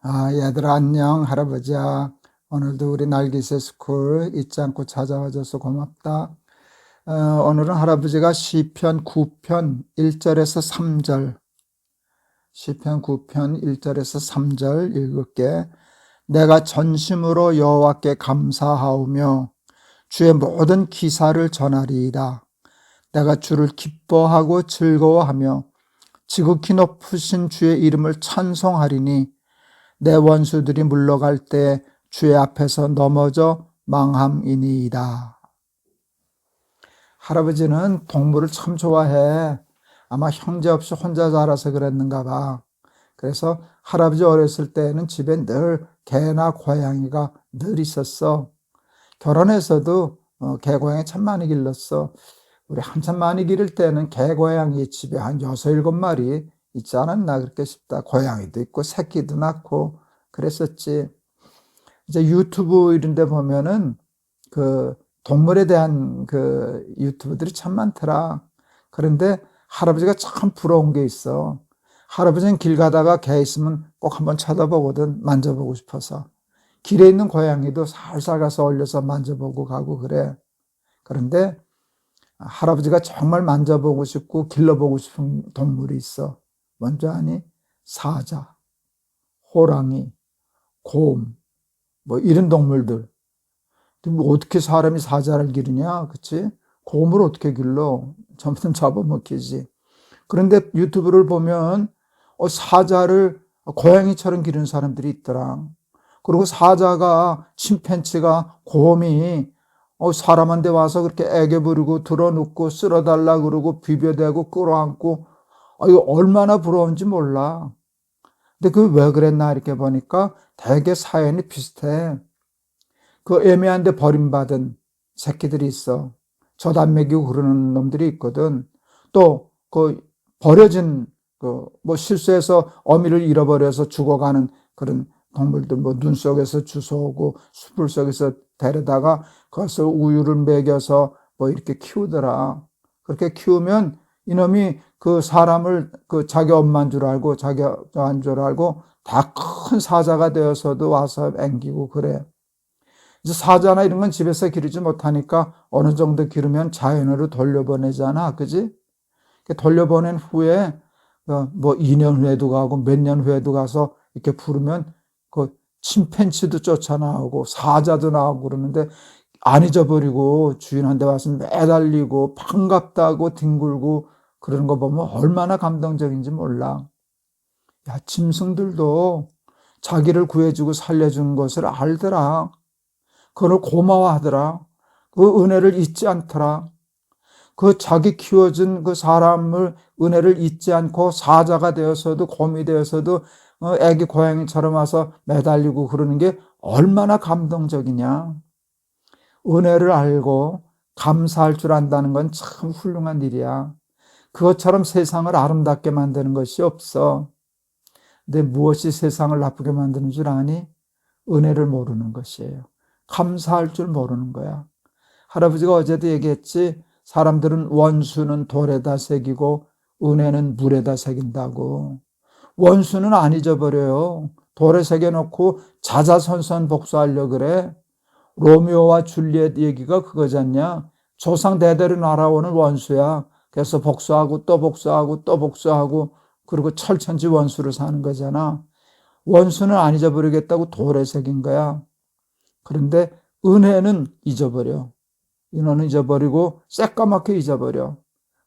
얘들아, 안녕. 할아버지야. 오늘도 우리 날기새 스쿨 잊지 않고 찾아와줘서 고맙다. 오늘은 할아버지가 시편 9편 1절에서 3절, 시편 9편 1절에서 3절 읽을게. 내가 전심으로 여호와께 감사하오며 주의 모든 기사를 전하리이다. 내가 주를 기뻐하고 즐거워하며 지극히 높으신 주의 이름을 찬송하리니 내 원수들이 물러갈 때 주의 앞에서 넘어져 망함이니이다. 할아버지는 동물을 참 좋아해. 아마 형제 없이 혼자 자라서 그랬는가 봐. 그래서 할아버지 어렸을 때는 집에 늘 개나 고양이가 늘 있었어. 결혼해서도 개, 고양이 참 많이 길렀어. 우리 한참 많이 기를 때는 개, 고양이 집에 한 6, 7마리 있지 않았나 그렇게 싶다. 고양이도 있고 새끼도 낳고 그랬었지. 이제 유튜브 이런 데 보면은 그 동물에 대한 그 유튜브들이 참 많더라. 그런데 할아버지가 참 부러운 게 있어. 할아버지는 길 가다가 개 있으면 꼭 한번 쳐다보거든. 만져보고 싶어서. 길에 있는 고양이도 살살 가서 올려서 만져보고 가고 그래. 그런데 할아버지가 정말 만져보고 싶고 길러보고 싶은 동물이 있어. 뭔지 아니? 사자, 호랑이, 곰, 뭐 이런 동물들. 뭐 어떻게 사람이 사자를 기르냐, 그치? 곰을 어떻게 길러? 점점 잡아먹히지. 그런데 유튜브를 보면 사자를 고양이처럼 기르는 사람들이 있더라. 그리고 사자가, 침팬치가, 곰이 사람한테 와서 그렇게 애교 부리고 들어눕고 쓸어달라 그러고 비벼대고 끌어안고 이거 얼마나 부러운지 몰라. 근데 그 왜 그랬나 이렇게 보니까 되게 사연이 비슷해. 그 애매한데 버림받은 새끼들이 있어. 젖 안 먹이고 그러는 놈들이 있거든. 또 그 버려진 그 뭐 실수해서 어미를 잃어버려서 죽어가는 그런 동물들, 뭐 눈 속에서 주워오고 숯불 속에서 데려다가 거기서 우유를 먹여서 뭐 이렇게 키우더라. 그렇게 키우면 이놈이 그 사람을 그 자기 엄마인 줄 알고 자기 아인 줄 알고 다 큰 사자가 되어서도 와서 앵기고 그래. 이제 사자나 이런 건 집에서 기르지 못하니까 어느 정도 기르면 자연으로 돌려보내잖아. 그지? 돌려보낸 후에 뭐 2년 후에도 가고 몇 년 후에도 가서 이렇게 부르면 그 침팬치도 쫓아나오고 사자도 나오고 그러는데 안 잊어버리고 주인한테 와서 매달리고 반갑다고 뒹굴고 그러는 거 보면 얼마나 감동적인지 몰라. 야, 짐승들도 자기를 구해주고 살려준 것을 알더라. 그걸 고마워하더라. 그 은혜를 잊지 않더라. 그 자기 키워준 그 사람을 은혜를 잊지 않고 사자가 되어서도 곰이 되어서도 애기 고양이처럼 와서 매달리고 그러는 게 얼마나 감동적이냐. 은혜를 알고 감사할 줄 안다는 건 참 훌륭한 일이야. 그것처럼 세상을 아름답게 만드는 것이 없어. 근데 무엇이 세상을 나쁘게 만드는 줄 아니? 은혜를 모르는 것이에요. 감사할 줄 모르는 거야. 할아버지가 어제도 얘기했지, 사람들은 원수는 돌에다 새기고 은혜는 물에다 새긴다고. 원수는 안 잊어버려요. 돌에 새겨놓고 자자손손 복수하려고 그래. 로미오와 줄리엣 얘기가 그거잖냐. 조상 대대로 날아오는 원수야. 그래서 복수하고 또 복수하고 또 복수하고 그리고 철천지 원수를 사는 거잖아. 원수는 안 잊어버리겠다고 돌에 새긴 거야. 그런데 은혜는 잊어버려. 인원은 잊어버리고 새까맣게 잊어버려.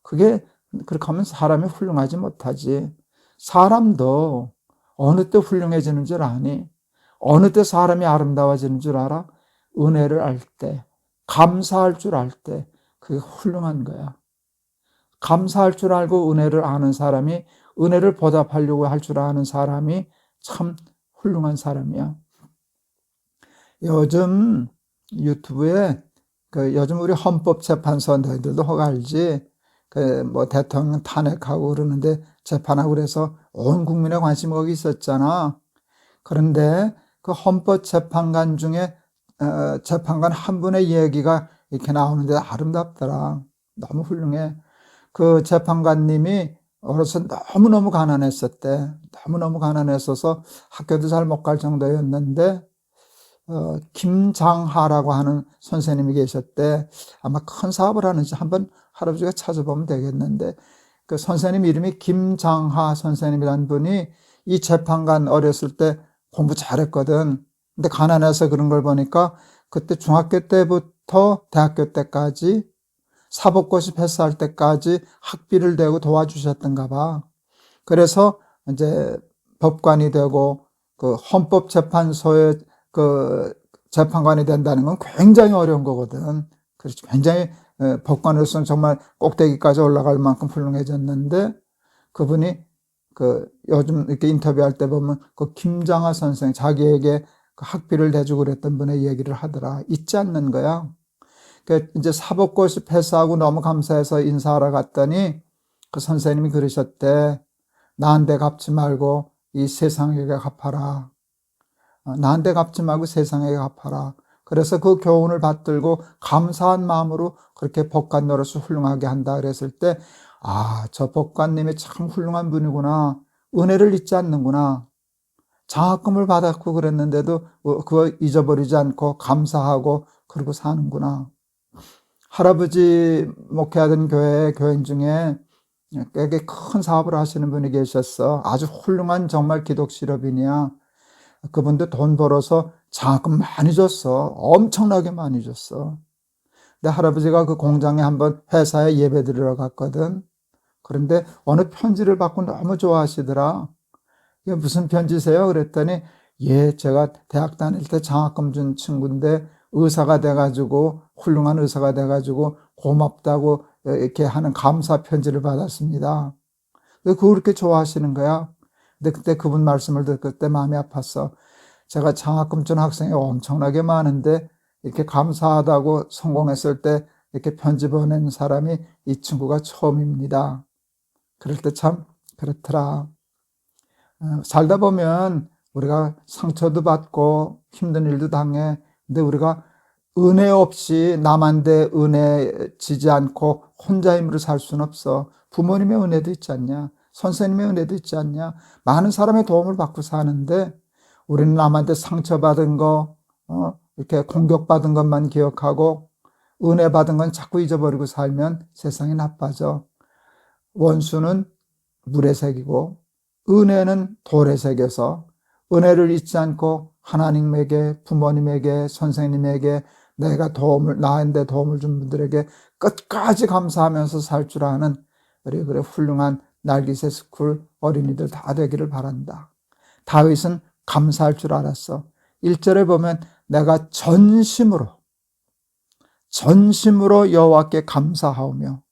그게 그렇게 하면 사람이 훌륭하지 못하지. 사람도 어느 때 훌륭해지는 줄 아니? 어느 때 사람이 아름다워지는 줄 알아? 은혜를 알 때, 감사할 줄 알 때, 그게 훌륭한 거야. 감사할 줄 알고 은혜를 아는 사람이, 은혜를 보답하려고 할 줄 아는 사람이 참 훌륭한 사람이야. 요즘 유튜브에 요즘 우리 헌법재판소 너희들도 혹 알지? 뭐 대통령 탄핵하고 그러는데 재판하고 그래서 온 국민의 관심이 거기 있었잖아. 그런데 그 헌법재판관 중에 재판관 한 분의 얘기가 이렇게 나오는데 아름답더라. 너무 훌륭해. 그 재판관님이 어려서 너무너무 가난했었대. 너무너무 가난했어서 학교도 잘 못 갈 정도였는데 김장하라고 하는 선생님이 계셨대. 아마 큰 사업을 하는지 한번 할아버지가 찾아보면 되겠는데, 그 선생님 이름이 김장하 선생님이라는 분이 이 재판관 어렸을 때 공부 잘했거든. 근데 가난해서 그런 걸 보니까 그때 중학교 때부터 대학교 때까지 사법고시 패스할 때까지 학비를 대고 도와주셨던가 봐. 그래서 이제 법관이 되고 그 헌법재판소의 그 재판관이 된다는 건 굉장히 어려운 거거든. 그렇지. 굉장히 법관으로서는 정말 꼭대기까지 올라갈 만큼 훌륭해졌는데, 그분이 그 요즘 이렇게 인터뷰할 때 보면 그 김장하 선생, 자기에게 그 학비를 대주고 그랬던 분의 얘기를 하더라. 잊지 않는 거야. 그 이제 사법고시 패스하고 너무 감사해서 인사하러 갔더니 그 선생님이 그러셨대. 나한테 갚지 말고 이 세상에게 갚아라. 나한테 갚지 말고 세상에게 갚아라. 그래서 그 교훈을 받들고 감사한 마음으로 그렇게 법관 노릇을 훌륭하게 한다 그랬을 때, 저 법관님이 참 훌륭한 분이구나. 은혜를 잊지 않는구나. 장학금을 받았고 그랬는데도 그거 잊어버리지 않고 감사하고 그러고 사는구나. 할아버지 목회하던 교인 중에 꽤 큰 사업을 하시는 분이 계셨어. 아주 훌륭한 정말 기독실업인이야. 그분도 돈 벌어서 장학금 많이 줬어. 엄청나게 많이 줬어. 근데 할아버지가 그 공장에 한번 회사에 예배 드리러 갔거든. 그런데 어느 편지를 받고 너무 좋아하시더라. 이게 무슨 편지세요? 그랬더니, 제가 대학 다닐 때 장학금 준 친구인데 의사가 돼가지고, 훌륭한 의사가 돼가지고 고맙다고 이렇게 하는 감사 편지를 받았습니다. 그걸 그렇게 좋아하시는 거야. 근데 그때 그분 말씀을 듣을 때 마음이 아팠어. 제가 장학금 준 학생이 엄청나게 많은데 이렇게 감사하다고 성공했을 때 이렇게 편지 보낸 사람이 이 친구가 처음입니다. 그럴 때 참 그렇더라. 살다 보면 우리가 상처도 받고 힘든 일도 당해. 근데 우리가 은혜 없이 남한테 은혜 지지 않고 혼자 힘으로 살 수는 없어. 부모님의 은혜도 있지 않냐? 선생님의 은혜도 있지 않냐? 많은 사람의 도움을 받고 사는데 우리는 남한테 상처받은 거, 이렇게 공격받은 것만 기억하고 은혜 받은 건 자꾸 잊어버리고 살면 세상이 나빠져. 원수는 물에 새기고 은혜는 돌에 새겨서 은혜를 잊지 않고 하나님에게, 부모님에게, 선생님에게 나한테 도움을 준 분들에게 끝까지 감사하면서 살 줄 아는 우리 그래 훌륭한 날기새 스쿨 어린이들 다 되기를 바란다. 다윗은 감사할 줄 알았어. 1절에 보면 내가 전심으로 여호와께 감사하오며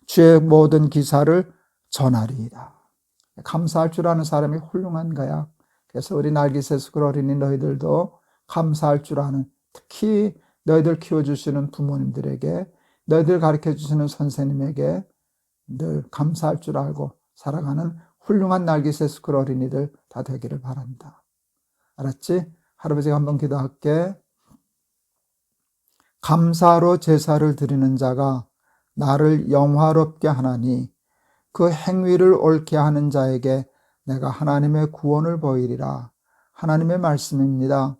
주의 모든 기사를 전하리이다. 감사할 줄 아는 사람이 훌륭한 거야. 그래서 우리 날기새 스쿨 어린이 너희들도 감사할 줄 아는, 특히 너희들 키워주시는 부모님들에게, 너희들 가르쳐주시는 선생님에게 늘 감사할 줄 알고 살아가는 훌륭한 날기새 스쿨 어린이들 다 되기를 바란다. 알았지? 할아버지가 한번 기도할게. 감사로 제사를 드리는 자가 나를 영화롭게 하나니 그 행위를 옳게 하는 자에게 내가 하나님의 구원을 보이리라. 하나님의 말씀입니다.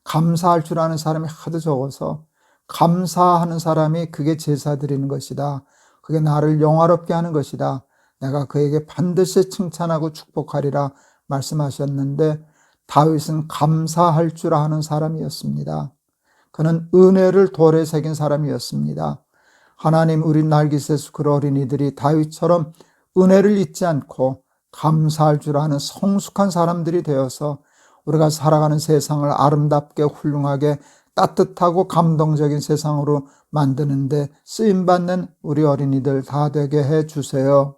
감사할 줄 아는 사람이 하도 적어서 감사하는 사람이 그게 제사 드리는 것이다. 그게 나를 영화롭게 하는 것이다. 내가 그에게 반드시 칭찬하고 축복하리라 말씀하셨는데, 다윗은 감사할 줄 아는 사람이었습니다. 그는 은혜를 돌에 새긴 사람이었습니다. 하나님, 우리 날기새 스쿨 어린이들이 다윗처럼 은혜를 잊지 않고 감사할 줄 아는 성숙한 사람들이 되어서 우리가 살아가는 세상을 아름답게 훌륭하게 따뜻하고 감동적인 세상으로 만드는데 쓰임받는 우리 어린이들 다 되게 해주세요.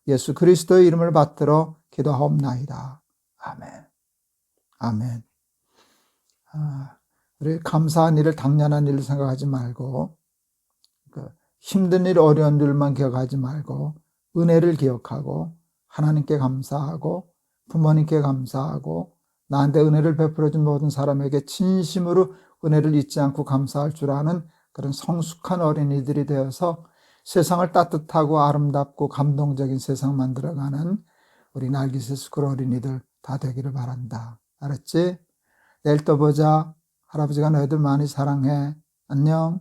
예수 그리스도의 이름을 받들어 기도하옵나이다. 아멘. 아멘. 우리 감사한 일을 당연한 일로 생각하지 말고, 힘든 일, 어려운 일만 기억하지 말고 은혜를 기억하고 하나님께 감사하고 부모님께 감사하고 나한테 은혜를 베풀어준 모든 사람에게 진심으로 은혜를 잊지 않고 감사할 줄 아는 그런 성숙한 어린이들이 되어서 세상을 따뜻하고 아름답고 감동적인 세상 만들어가는 우리 날깃의 스쿨 어린이들 다 되기를 바란다. 알았지? 내일 또 보자. 할아버지가 너희들 많이 사랑해. 안녕.